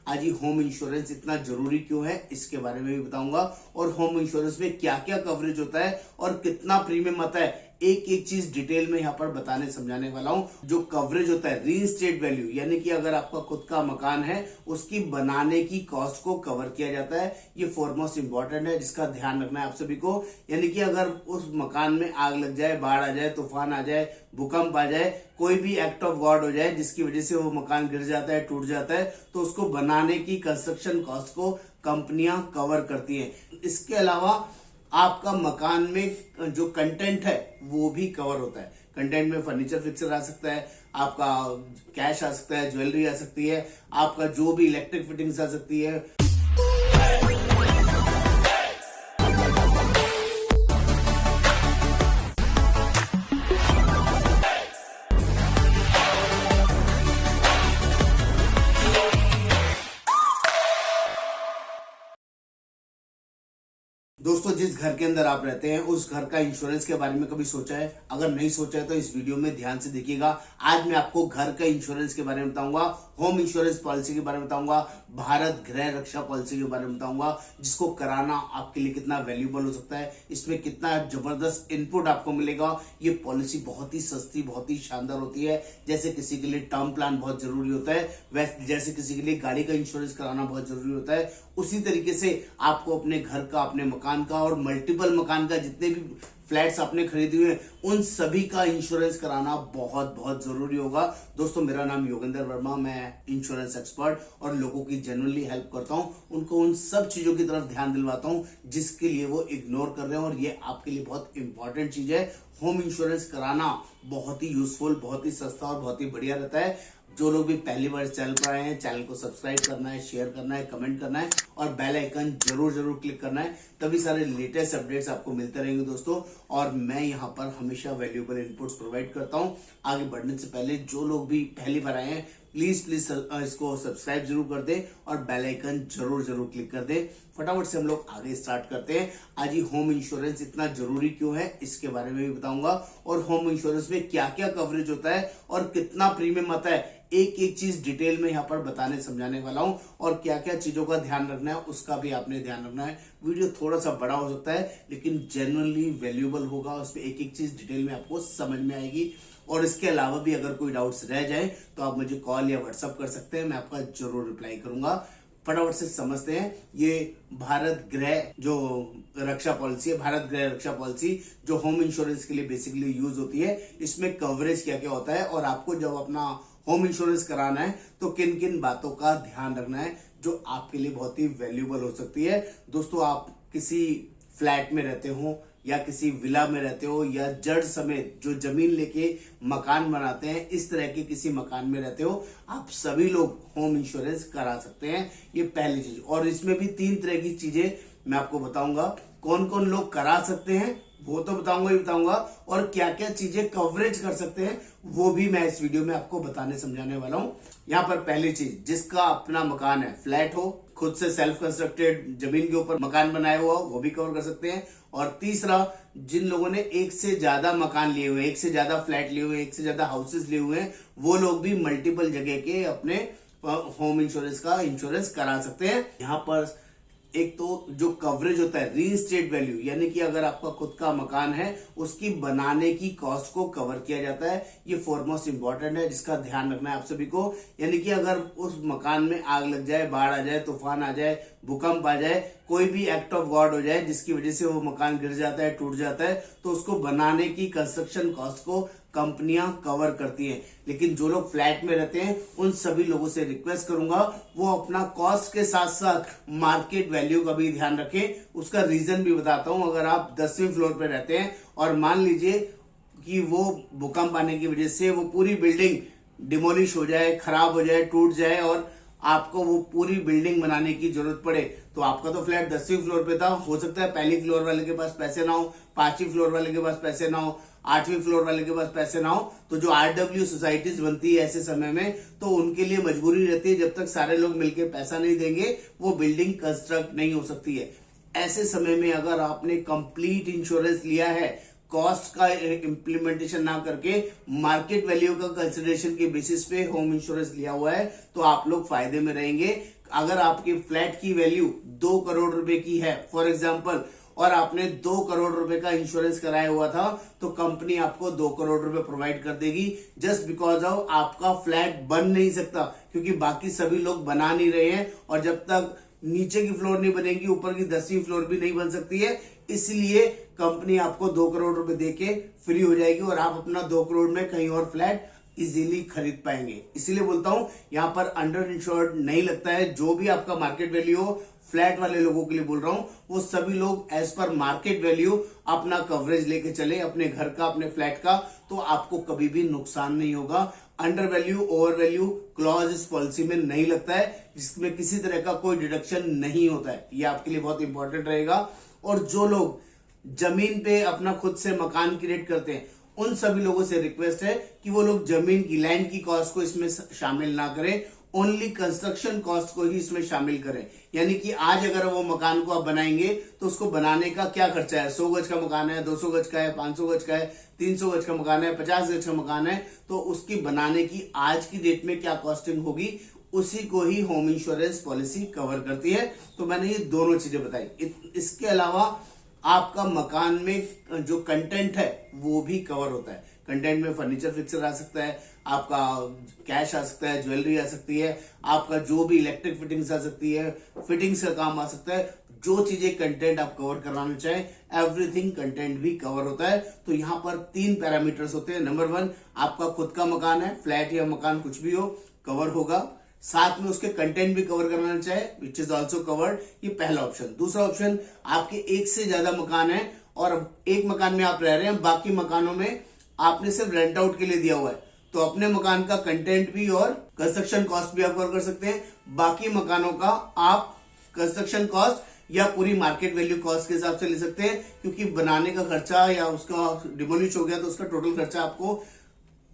आज ही home insurance इतना जरूरी क्यों है इसके बारे में भी बताऊंगा, और होम इंश्योरेंस में क्या क्या कवरेज होता है और कितना प्रीमियम आता है, एक एक चीज डिटेल में यहाँ पर बताने समझाने वाला हूं। जो कवरेज होता है रीइंस्टेट वैल्यू, यानी कि अगर आपका खुद का मकान है उसकी बनाने की कॉस्ट को कवर किया जाता है। ये फॉरमोस्ट इंपॉर्टेंट है जिसका ध्यान रखना है आप सभी को। यानी कि अगर उस मकान में आग लग जाए, बाढ़ आ जाए, तूफान आ जाए, भूकंप आ जाए, कोई भी एक्ट ऑफ गॉड हो जाए जिसकी वजह से वो मकान गिर जाता है, टूट जाता है, तो उसको बनाने की कंस्ट्रक्शन कॉस्ट को कंपनियां कवर करती हैं। इसके अलावा आपका मकान में जो कंटेंट है वो भी कवर होता है। कंटेंट में फर्नीचर फिक्सर आ सकता है, आपका कैश आ सकता है, ज्वेलरी आ सकती है, आपका जो भी इलेक्ट्रिक फिटिंग्स आ सकती है। दोस्तों, जिस घर के अंदर आप रहते हैं उस घर का इंश्योरेंस के बारे में कभी सोचा है? अगर नहीं सोचा है तो इस वीडियो में ध्यान से देखिएगा। आज मैं आपको घर का इंश्योरेंस के बारे में बताऊंगा, होम इंश्योरेंस पॉलिसी के बारे में बताऊंगा, भारत गृह रक्षा पॉलिसी के बारे में बताऊंगा, जिसको कराना आपके लिए कितना वैल्यूएबल हो सकता है, इसमें कितना जबरदस्त इनपुट आपको मिलेगा। ये पॉलिसी बहुत ही सस्ती, बहुत ही शानदार होती है। जैसे किसी के लिए टर्म प्लान बहुत जरूरी होता है, वैसे जैसे किसी के लिए गाड़ी का इंश्योरेंस कराना बहुत जरूरी होता है, उसी तरीके से आपको अपने घर का, अपने मकान का और मल्टीपल मकान का, जितने भी फ्लैट्स आपने खरीदे हुए हैं उन सभी का इंश्योरेंस कराना बहुत बहुत जरूरी होगा। दोस्तों, मेरा नाम योगेंद्र वर्मा, मैं इंश्योरेंस एक्सपर्ट और लोगों की जेन्युइनली हेल्प करता हूं, उनको उन सब चीजों की तरफ ध्यान दिलवाता हूं जिसके लिए वो इग्नोर कर रहे हैं, और ये आपके लिए बहुत इंपॉर्टेंट चीज है। होम इंश्योरेंस कराना बहुत ही यूजफुल, बहुत ही सस्ता और बहुत ही बढ़िया रहता है। जो लोग भी पहली बार चैनल पर आए हैं, चैनल को सब्सक्राइब करना है, शेयर करना है, कमेंट करना है और बेल आइकन जरूर क्लिक करना है, तभी सारे लेटेस्ट अपडेट्स आपको मिलते रहेंगे दोस्तों। और मैं यहाँ पर हमेशा वैल्यूएबल इनपुट्स प्रोवाइड करता हूँ। आगे बढ़ने से पहले जो लोग भी पहली बार आए हैं प्लीज इसको सब्सक्राइब जरूर कर दे और बेल आइकन जरूर क्लिक कर दे। फटाफट से हम लोग आगे स्टार्ट करते हैं। आज ही होम इंश्योरेंस इतना जरूरी क्यों है इसके बारे में भी बताऊंगा, और होम इंश्योरेंस में क्या क्या कवरेज होता है और कितना प्रीमियम आता है, एक एक चीज डिटेल में यहाँ पर बताने समझाने वाला हूँ। और क्या क्या चीजों का ध्यान रखना है उसका भी आपने ध्यान रखना है। वीडियो थोड़ा सा बड़ा हो सकता है लेकिन जेन्युइनली वैल्यूएबल होगा, उसमें एक एक चीज डिटेल में आपको समझ में आएगी। और इसके अलावा भी अगर कोई डाउट्स रह जाए तो आप मुझे कॉल या व्हाट्सएप कर सकते हैं, मैं आपका जरूर रिप्लाई करूंगा। फटाफट से समझते हैं। ये भारत गृह जो रक्षा पॉलिसी है, भारत गृह रक्षा पॉलिसी जो होम इंश्योरेंस के लिए बेसिकली यूज होती है, इसमें कवरेज क्या क्या होता है और आपको जब अपना होम इंश्योरेंस कराना है तो किन किन बातों का ध्यान रखना है जो आपके लिए बहुत ही वैल्यूएबल हो सकती है। दोस्तों, आप किसी फ्लैट में रहते हो या किसी विला में रहते हो या जड़ समेत जो जमीन लेके मकान बनाते हैं, इस तरह के किसी मकान में रहते हो, आप सभी लोग होम इंश्योरेंस करा सकते हैं। ये पहली चीज। और इसमें भी 3 तरह की चीजें मैं आपको बताऊंगा। कौन कौन लोग करा सकते हैं वो तो बताऊंगा ही बताऊंगा, और क्या क्या चीजें कवरेज कर सकते हैं वो भी मैं इस वीडियो में आपको बताने समझाने वाला हूं। यहाँ पर पहली चीज, जिसका अपना मकान है, फ्लैट हो, खुद से सेल्फ कंस्ट्रक्टेड जमीन के ऊपर मकान बनाया हुआ वो भी कवर कर सकते हैं। और तीसरा, जिन लोगों ने एक से ज्यादा मकान लिए हुए, एक से ज्यादा फ्लैट लिए हुए, एक से ज्यादा हाउसेस लिए हुए हैं, वो लोग भी मल्टीपल जगह के अपने होम इंश्योरेंस का इंश्योरेंस करा सकते हैं। यहाँ पर एक तो जो कवरेज होता है रीइंस्टेट वैल्यू, यानी कि अगर आपका खुद का मकान है उसकी बनाने की कॉस्ट को कवर किया जाता है। ये फॉरमोस्ट इंपॉर्टेंट है जिसका ध्यान रखना है आप सभी को। यानी कि अगर उस मकान में आग लग जाए, बाढ़ आ जाए, तूफान आ जाए, भूकंप आ जाए, कोई भी एक्ट ऑफ गॉड हो जाए जिसकी वजह से वो मकान गिर जाता है, टूट जाता है, तो उसको बनाने की कंस्ट्रक्शन कॉस्ट को कंपनियां कवर करती हैं। लेकिन जो लोग फ्लैट में रहते हैं उन सभी लोगों से रिक्वेस्ट करूंगा वो अपना कॉस्ट के साथ साथ मार्केट वैल्यू का भी ध्यान रखें। उसका रीजन भी बताता हूं। अगर आप 10वें फ्लोर पे रहते हैं और मान लीजिए कि वो भूकंप आने की वजह से वो पूरी बिल्डिंग डिमोलिश हो जाए, खराब हो जाए, टूट जाए और आपको वो पूरी बिल्डिंग बनाने की जरूरत पड़े, तो आपका तो फ्लैट 10वीं फ्लोर पे था, हो सकता है पहली फ्लोर वाले के पास पैसे ना हो, 5वीं फ्लोर वाले के पास पैसे ना हो, 8वीं फ्लोर वाले के पास पैसे ना हो, तो जो RW सोसाइटीज बनती है ऐसे समय में, तो उनके लिए मजबूरी रहती है, जब तक सारे लोग मिलकर पैसा नहीं देंगे वो बिल्डिंग कंस्ट्रक्ट नहीं हो सकती है। ऐसे समय में अगर आपने कंप्लीट इंश्योरेंस लिया है, कॉस्ट का इंप्लीमेंटेशन ना करके मार्केट वैल्यू का कंसिडरेशन के बेसिस पे होम इंश्योरेंस लिया हुआ है, तो आप लोग फायदे में रहेंगे। अगर आपकी फ्लैट की वैल्यू 2 करोड़ रुपए की है फॉर एग्जाम्पल, और आपने 2 करोड़ रुपए का इंश्योरेंस कराया हुआ था, तो कंपनी आपको 2 करोड़ रुपए प्रोवाइड कर देगी, जस्ट बिकॉज ऑफ आपका फ्लैट बन नहीं सकता, क्योंकि बाकी सभी लोग बना नहीं रहे हैं, और जब तक नीचे की फ्लोर नहीं बनेगी ऊपर की 10वीं फ्लोर भी नहीं बन सकती है, इसलिए कंपनी आपको 2 करोड़ रुपए देके फ्री हो जाएगी और आप अपना 2 करोड़ में कहीं और फ्लैट इजीली खरीद पाएंगे। इसीलिए बोलता हूं यहां पर अंडर इंश्योर्ड नहीं लगता है। जो भी आपका मार्केट वैल्यू हो, फ्लैट वाले लोगों के लिए बोल रहा हूं, वो सभी लोग एज पर मार्केट वैल्यू अपना कवरेज लेके चले, अपने घर का, अपने फ्लैट का, तो आपको कभी भी नुकसान नहीं होगा। Under value, over value clause इस पॉलिसी में नहीं लगता है, जिसमें किसी तरह का कोई डिडक्शन नहीं होता है। ये आपके लिए बहुत इंपॉर्टेंट रहेगा। और जो लोग जमीन पे अपना खुद से मकान क्रिएट करते हैं, उन सभी लोगों से रिक्वेस्ट है कि वो लोग जमीन की, लैंड की कॉस्ट को इसमें शामिल ना करें, ओनली कंस्ट्रक्शन कॉस्ट को ही इसमें शामिल करें। यानी कि आज अगर वो मकान को आप बनाएंगे तो उसको बनाने का क्या खर्चा है, 100 गज का मकान है, 200 गज का है, 500 गज का है, 300 गज का मकान है, 50 गज का मकान है, तो उसकी बनाने की आज की डेट में क्या कॉस्टिंग होगी, उसी को ही होम इंश्योरेंस पॉलिसी कवर करती है। तो मैंने ये दोनों चीजें बताई। इसके अलावा आपका मकान में जो कंटेंट है वो भी कवर होता है। कंटेंट में फर्नीचर फिक्सर आ सकता है, आपका कैश आ सकता है, ज्वेलरी आ सकती है, आपका जो भी इलेक्ट्रिक फिटिंग्स आ सकती है, फिटिंग्स का काम आ सकता है। जो चीजें कंटेंट आप कवर कराना चाहें, एवरीथिंग कंटेंट भी कवर होता है। तो यहाँ पर 3 पैरामीटर्स होते हैं। नंबर 1, आपका खुद का मकान है, फ्लैट या मकान कुछ भी हो, कवर होगा। साथ में उसके कंटेंट भी कवर करना चाहे, विच इज ऑल्सो कवर्ड। ये पहला ऑप्शन। दूसरा ऑप्शन, आपके एक से ज्यादा मकान है और एक मकान में आप रह रहे हैं, बाकी मकानों में आपने सिर्फ रेंट आउट के लिए दिया हुआ है, तो अपने मकान का कंटेंट भी और कंस्ट्रक्शन कॉस्ट भी आप कवर कर सकते हैं। बाकी मकानों का आप कंस्ट्रक्शन कॉस्ट या पूरी मार्केट वैल्यू कॉस्ट के हिसाब से ले सकते हैं, क्योंकि बनाने का खर्चा या उसका डिमोलिश हो गया तो उसका टोटल खर्चा आपको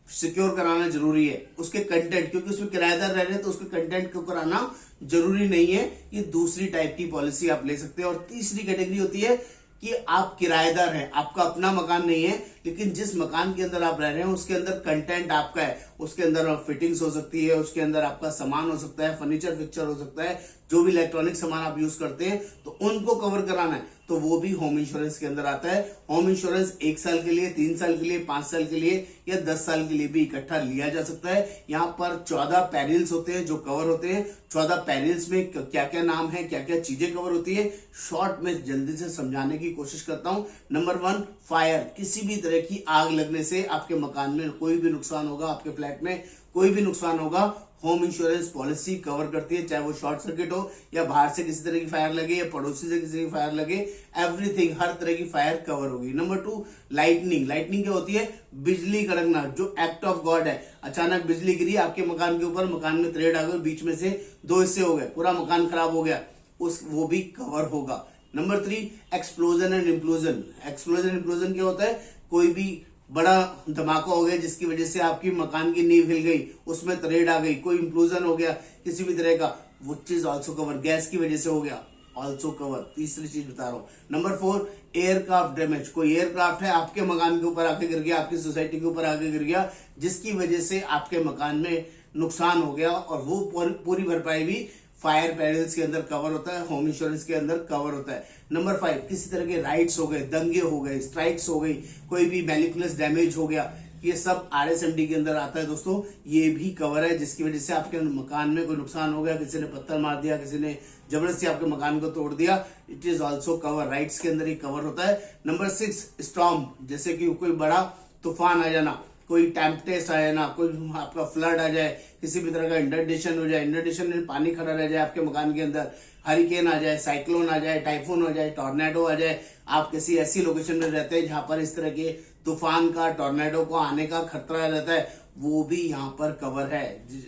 सिक्योर कराना जरूरी है। उसके कंटेंट, क्योंकि उसमें किराएदार रह रहे हैं तो उसके कंटेंट को कराना जरूरी नहीं है। ये दूसरी टाइप की पॉलिसी आप ले सकते हैं। और तीसरी कैटेगरी होती है कि आप किराएदार हैं, आपका अपना मकान नहीं है, लेकिन जिस मकान के अंदर आप रह रहे हैं उसके अंदर कंटेंट आपका है, उसके अंदर फिटिंग्स हो सकती है, उसके अंदर आपका सामान हो सकता है, फर्नीचर फिक्चर हो सकता है, जो भी इलेक्ट्रॉनिक सामान आप यूज करते हैं, तो उनको कवर कराना है, तो वो भी होम इंश्योरेंस के अंदर आता है। होम इंश्योरेंस 1 साल के लिए, 3 साल के लिए, 5 साल के लिए या 10 साल के लिए भी इकट्ठा लिया जा सकता है। यहाँ पर 14 पैरिल्स होते हैं जो कवर होते हैं। 14 पैरिल्स में क्या क्या नाम है, क्या क्या चीजें कवर होती है, शॉर्ट में जल्दी से समझाने की कोशिश करता हूं। Number 1, fire. किसी भी तरह की आग लगने से आपके मकान में कोई भी नुकसान होगा, आपके फ्लैट में कोई भी नुकसान होगा, होम इंश्योरेंस पॉलिसी कवर करती है। चाहे वो शॉर्ट सर्किट हो या बाहर से किसी तरह की फायर लगे या पड़ोसी से किसी की फायर लगे, एवरीथिंग, हर तरह की फायर कवर होगी। Number 2, lightning. लाइटनिंग क्या होती है? बिजली कड़कना, जो एक्ट ऑफ गॉड है। अचानक बिजली गिरी आपके मकान के ऊपर, मकान में थ्रेड आ गए, बीच में से 2 हिस्से हो गए, पूरा मकान खराब हो गया, वो भी कवर होगा। Number 3, explosion and implosion. Explosion implosion क्या होता है? कोई भी बड़ा धमाका हो गया जिसकी वजह से आपकी मकान की नींव हिल गई, उसमें तरेड़ आ गई, कोई इंप्लोजन हो गया किसी भी तरह का, वो चीज ऑल्सो कवर। गैस की वजह से हो गया, ऑल्सो कवर। तीसरी चीज बता रहा हूं। Number 4, aircraft damage. कोई एयरक्राफ्ट है आपके मकान के ऊपर आके गिर गया, आपकी सोसाइटी के ऊपर आके गिर गया, जिसकी वजह से आपके मकान में नुकसान हो गया, और वो पूरी भरपाई भी फायर पैरिल्स के अंदर कवर होता है, होम इंश्योरेंस के अंदर कवर होता है। नंबर 5, किसी तरह के राइट्स हो गए, दंगे हो गए, स्ट्राइक्स हो गई, कोई भी मैलिकुलस डैमेज हो गया, ये सब RSMD के अंदर आता है दोस्तों। ये भी कवर है, जिसकी वजह से आपके मकान में कोई नुकसान हो गया, किसी ने पत्थर मार दिया, किसी ने जबरदस्ती आपके मकान को तोड़ दिया, it is also cover. Rights के अंदर ही कवर होता है। Number 6, storm. जैसे कि कोई बड़ा तूफान आ जाना, कोई टेम्पटेस्ट आ जाना, कोई आपका फ्लड आ जाए, किसी भी तरह का इंडंडेशन हो जाए, इंडंडेशन में पानी खड़ा रह जाए आपके मकान के अंदर, हरिकेन आ जाए, साइक्लोन आ जाए, टाइफून हो जाए, टॉर्नेडो आ जाए, आप किसी ऐसी लोकेशन में रहते हैं जहां पर इस तरह के तूफान का, टॉर्नेडो को आने का खतरा रहता है, वो भी यहाँ पर कवर है,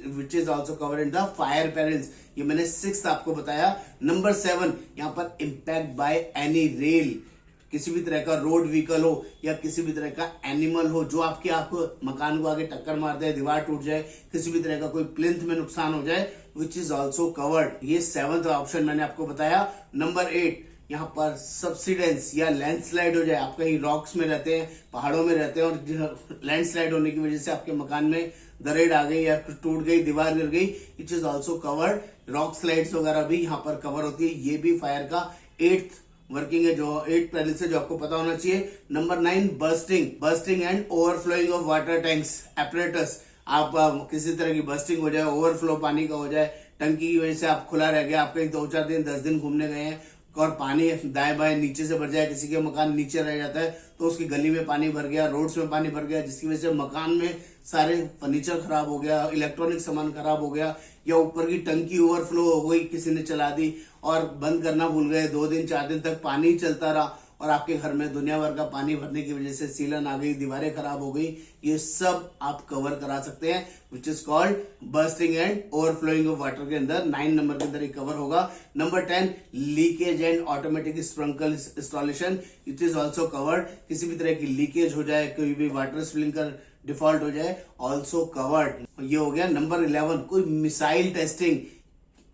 which is also cover in the fire perils. ये मैंने 6th आपको बताया। नंबर 7, यहाँ पर इम्पैक्ट बाय एनी रेल। किसी भी तरह का रोड व्हीकल हो या किसी भी तरह का एनिमल हो जो आपको मकान को आगे टक्कर मार दे, दीवार टूट जाए, किसी भी तरह का कोई प्लिंथ में नुकसान हो जाए, विच इज ऑल्सो कवर्ड। ये 7th ऑप्शन मैंने आपको बताया। नंबर 8, यहाँ पर सब्सिडेंस या लैंडस्लाइड हो जाए, आप कहीं रॉक्स में रहते हैं, पहाड़ों में रहते हैं, और लैंडस्लाइड होने की वजह से आपके मकान में दरेड़ आ गई या टूट गई, दीवार गिर गई, it is also covered. Rock slides वगैरह भी यहाँ पर कवर होती है। ये भी फायर का 8th वर्किंग है, जो 8 पहले से जो आपको पता होना चाहिए। Number 9 bursting and overflowing of water tanks apparatus. आप किसी तरह की बर्स्टिंग हो जाए, ओवरफ्लो पानी का हो जाए, टंकी की वजह से आप खुला रह गया, आप कहीं 2-4 दिन 10 दिन घूमने गए हैं और पानी दाएं बाएं नीचे से भर जाए, किसी के मकान नीचे रह जाता है तो उसकी गली में पानी भर गया, रोड्स में पानी भर गया, जिसकी वजह से मकान में सारे फर्नीचर खराब हो गया, इलेक्ट्रॉनिक सामान खराब हो गया, या ऊपर की टंकी ओवरफ्लो हो गई, किसी ने चला दी और बंद करना भूल गए, 2 दिन 4 दिन तक पानी चलता रहा और आपके घर में दुनिया भर का पानी भरने की वजह से सीलन आ गई, दीवारें खराब हो गई, ये सब आप कवर करा सकते हैं, which is called bursting and overflowing of water के अंदर 9 नंबर के अंदर कवर होगा। Number 10 leakage and automatic sprinkle installation, it is also covered. किसी भी तरह की लीकेज हो जाए, कोई भी वाटर स्प्रिंकलर डिफॉल्ट हो जाए, ऑल्सो कवर्ड। ये हो गया। नंबर 11 कोई मिसाइल टेस्टिंग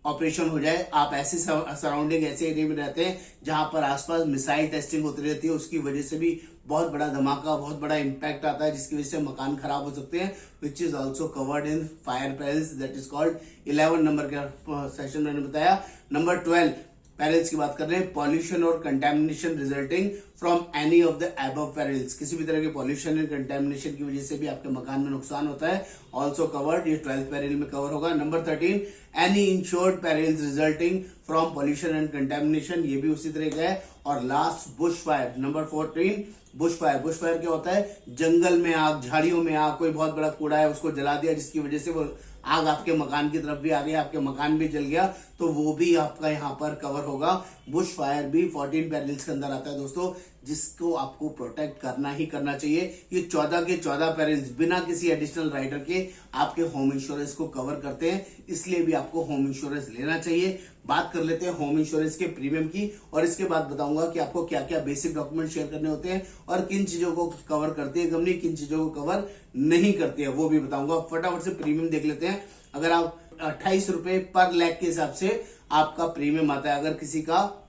ऑपरेशन हो जाए, आप ऐसी सराउंडिंग ऐसे एरिया में रहते हैं जहां पर आसपास मिसाइल टेस्टिंग होती रहती है, उसकी वजह से भी बहुत बड़ा धमाका, बहुत बड़ा इंपैक्ट आता है, जिसकी वजह से मकान खराब हो सकते हैं, which is also covered in fire perils, that is called 11 number का सेशन मैंने बताया। नंबर 12 पेरिल्स की बात कर रहे हैं, पॉल्यूशन और contamination resulting from any of the above perils. किसी भी तरह के पॉल्यूशन एंड कंटेमिनेशन की वजह से भी आपके मकान में नुकसान होता है, ऑल्सो कवर्ड, ये 12th पेरिल में कवर होगा। Number 13 any insured perils resulting from pollution and contamination, ये भी उसी तरह का है। और last Bush fire, number 14 Bush fire. Bush fire क्या होता है? जंगल में आग, झाड़ियों में आग, कोई बहुत बड़ा कूड़ा है उसको जला दिया, जिसकी वजह से वो आग आपके मकान की तरफ भी आ गई, आपके मकान भी जल गया, तो वो भी आपका यहाँ पर कवर होगा। बुश फायर भी 14 पेरिल्स के अंदर आता है दोस्तों, जिसको आपको प्रोटेक्ट करना ही करना चाहिए। ये 14 के 14 पेरिल्स बिना किसी एडिशनल राइडर के आपके होम इंश्योरेंस को कवर करते हैं, इसलिए भी आपको होम इंश्योरेंस लेना चाहिए। बात कर लेते हैं होम इंश्योरेंस के प्रीमियम की, और इसके बाद बताऊंगा कि आपको क्या क्या बेसिक डॉक्यूमेंट शेयर करने होते हैं और किन चीजों को कवर करती है कंपनी, किन चीजों को कवर नहीं करती है, वो भी बताऊंगा। फटाफट से प्रीमियम देख लेते हैं। अगर आप 28 रुपए पर लाख के हिसाब से आपका प्रीमियम आता है, अगर किसी का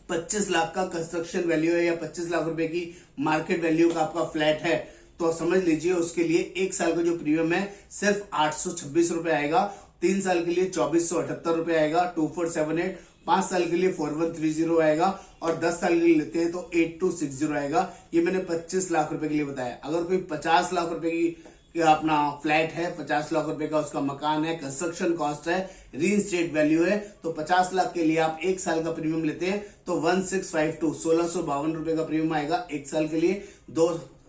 25 लाख का कंस्ट्रक्शन वैल्यू है या 25 लाख रुपए की मार्केट वैल्यू का आपका फ्लैट है, तो समझ लीजिए उसके लिए 1 साल का जो प्रीमियम है सिर्फ 826 रुपए आएगा, 3 साल के लिए 2478 रुपए आएगा, 2478, 5 साल के लिए 4130 आएगा, और 10 साल के लिए लेते हैं तो 8260 आएगा। ये मैंने 25 लाख रुपए के लिए बताया। अगर कोई 50 लाख रुपए की अपना फ्लैट है, 50 लाख रुपए का उसका मकान है, कंस्ट्रक्शन कॉस्ट है, रीइंस्टेट वैल्यू है, तो 50 लाख के लिए आप 1 साल का प्रीमियम लेते हैं तो 1652 1652 रुपए का प्रीमियम आएगा 1 साल के लिए।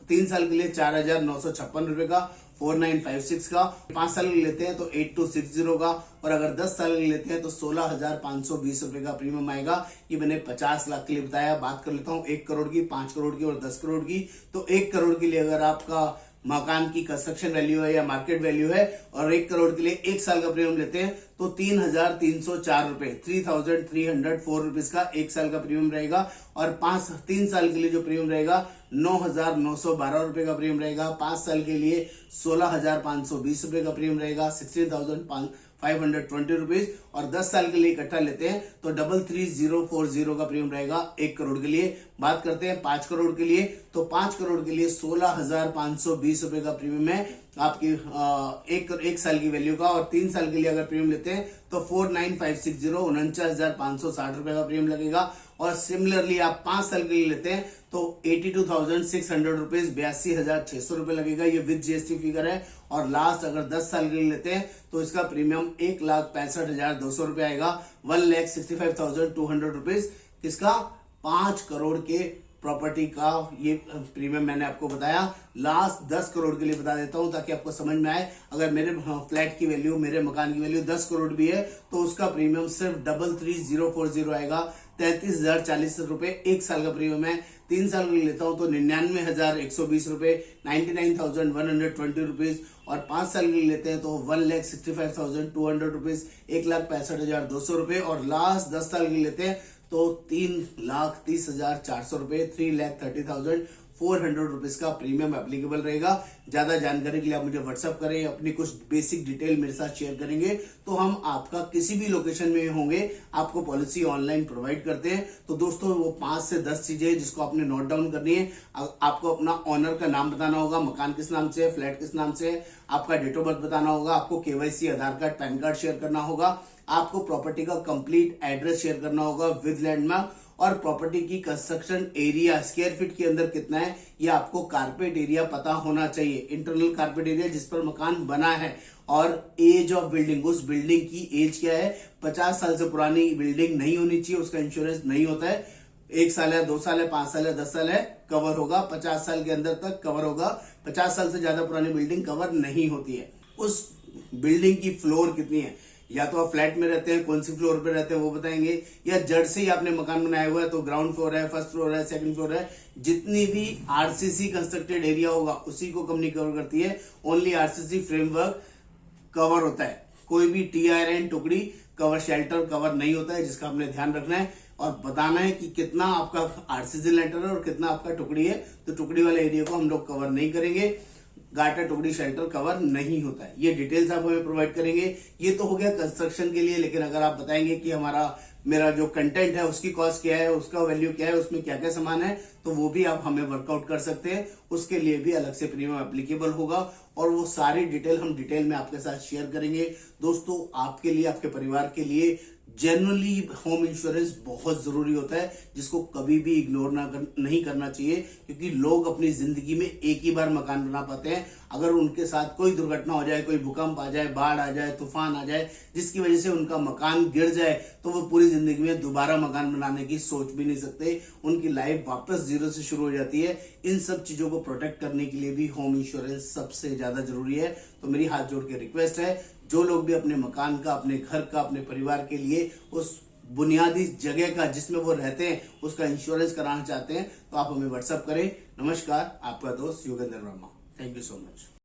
3 साल के लिए 4956 रुपए का, 4956 का। 5 साल के लिए लेते हैं तो 8260 का, और अगर 10 साल के लिए लेते हैं तो 16520 रुपए का प्रीमियम आएगा। ये मैंने 50 लाख के लिए बताया। बात कर लेता हूँ 1 करोड़ की, 5 करोड़ की और 10 करोड़ की। तो 1 करोड़ के लिए अगर आपका मकान की कंस्ट्रक्शन वैल्यू है या मार्केट वैल्यू है, और 1 करोड़ के लिए 1 साल का प्रीमियम लेते हैं तो 3304 रुपए, 3304 रुपीज का 1 साल का प्रीमियम रहेगा। और 3 साल के लिए जो प्रीमियम रहेगा 9912 रुपए का प्रीमियम रहेगा। 5 साल के लिए 16520 रुपए का प्रीमियम रहेगा, 16520 रुपीज। और 10 साल के लिए इकट्ठा लेते हैं तो 33040 का प्रीमियम रहेगा 1 करोड़ के लिए। बात करते हैं 5 करोड़ के लिए, तो 5 करोड़ के लिए 16520 रुपए का प्रीमियम है आपकी एक साल की वैल्यू का। और 3 साल के लिए अगर प्रीमियम लेते हैं तो 49560 49,560 रुपए का प्रीमियम लगेगा। और सिमिलरली आप 5 साल के लिए लेते हैं तो 82,600 रुपीज, 82,600 रुपए लगेगा। ये विद जीएसटी फिगर है। और लास्ट अगर 10 साल के लिए लेते हैं तो इसका प्रीमियम 1,65,200 रुपए आएगा, 1,65,200 रुपीज। किसका? 5 करोड़ के प्रॉपर्टी का ये प्रीमियम मैंने आपको बताया। लास्ट 10 करोड़ के लिए बता देता हूं ताकि आपको समझ में आए। अगर मेरे फ्लैट की वैल्यू, मेरे मकान की वैल्यू 10 करोड़ भी है तो उसका प्रीमियम सिर्फ 33,040 आएगा, 33,040 रुपए 1 साल का प्रीमियम है। 3 साल के लिए लेता हूं तो 99,120 रुपए, 99,120 रुपीज। और 5 साल के लिए लेते हैं तो 1,65,200 रुपीज, 1,65,200 रुपए। और लास्ट 10 साल के लिए लेते हैं तो 3,30,400 रुपए, 3,30,400 ₹400 का प्रीमियम एप्लीकेबल रहेगा। ज्यादा जानकारी के लिए आप मुझे व्हाट्सअप करें, अपनी कुछ बेसिक डिटेल मेरे साथ शेयर करेंगे तो हम आपका किसी भी लोकेशन में होंगे आपको पॉलिसी ऑनलाइन प्रोवाइड करते हैं। तो दोस्तों वो 5 से 10 चीजें जिसको आपने नोट डाउन करनी है। आपको अपना ऑनर का नाम बताना होगा, मकान किस नाम से है, फ्लैट किस नाम से है, आपका डेट ऑफ बर्थ बताना होगा, आपको केवाईसी आधार कार्ड पैन कार्ड शेयर करना होगा, आपको प्रॉपर्टी का कंप्लीट एड्रेस शेयर करना होगा विद लैंडमार्क, और प्रॉपर्टी की कंस्ट्रक्शन एरिया स्क्वायर फीट के अंदर कितना है ये आपको कारपेट एरिया पता होना चाहिए, इंटरनल कारपेट एरिया जिस पर मकान बना है, और एज ऑफ बिल्डिंग, उस बिल्डिंग की एज क्या है। 50 साल से पुरानी बिल्डिंग नहीं होनी चाहिए, उसका इंश्योरेंस नहीं होता है। 1 साल है, 2 साल है, 5 साल है, 10 साल है, कवर होगा। 50 साल के अंदर तक कवर होगा। 50 साल से ज्यादा पुरानी बिल्डिंग कवर नहीं होती है। उस बिल्डिंग की फ्लोर कितनी है, या तो आप फ्लैट में रहते हैं, कौन सी फ्लोर पे रहते हैं वो बताएंगे, या जड़ से ही आपने मकान बनाया हुआ है तो ग्राउंड फ्लोर है, फर्स्ट फ्लोर है, सेकंड फ्लोर है। जितनी भी आरसीसी कंस्ट्रक्टेड एरिया होगा उसी को कंपनी कवर करती है। ओनली आरसीसी फ्रेमवर्क कवर होता है, कोई भी टीआरएन टुकड़ी कवर शेल्टर कवर नहीं होता है, जिसका आपने ध्यान रखना है और बताना है कि कितना आपका आरसीसी लेंटर है और कितना आपका टुकड़ी है। तो टुकड़ी वाले एरिया को हम लोग कवर नहीं करेंगे, गाटर टुकड़ी शेल्टर कवर नहीं होता है। ये डिटेल्स आप हमें प्रोवाइड करेंगे। ये तो हो गया कंस्ट्रक्शन के लिए, लेकिन अगर आप बताएंगे कि मेरा जो कंटेंट है उसकी कॉस्ट क्या है, उसका वैल्यू क्या है, उसमें क्या क्या सामान है, तो वो भी आप हमें वर्कआउट कर सकते हैं। उसके लिए भी अलग से प्रीमियम एप्लीकेबल होगा और वो सारी डिटेल हम डिटेल में आपके साथ शेयर करेंगे। दोस्तों आपके लिए, आपके परिवार के लिए जनरली होम इंश्योरेंस बहुत जरूरी होता है, जिसको कभी भी इग्नोर नहीं करना चाहिए, क्योंकि लोग अपनी जिंदगी में एक ही बार मकान बना पाते हैं। अगर उनके साथ कोई दुर्घटना हो जाए, कोई भूकंप आ जाए, बाढ़ आ जाए, तूफान आ जाए, जिसकी वजह से उनका मकान गिर जाए, तो वो पूरी जिंदगी में दोबारा मकान बनाने की सोच भी नहीं सकते। उनकी लाइफ वापस जीरो से शुरू हो जाती है। इन सब चीजों को प्रोटेक्ट करने के लिए भी होम इंश्योरेंस सबसे ज्यादा जरूरी है। तो मेरी हाथ जोड़ के रिक्वेस्ट है, जो लोग भी अपने मकान का, अपने घर का, अपने परिवार के लिए उस बुनियादी जगह का जिसमें वो रहते हैं उसका इंश्योरेंस कराना चाहते हैं, तो आप हमें व्हाट्सएप करें। नमस्कार, आपका दोस्त Yogendra Verma. Thank you so much.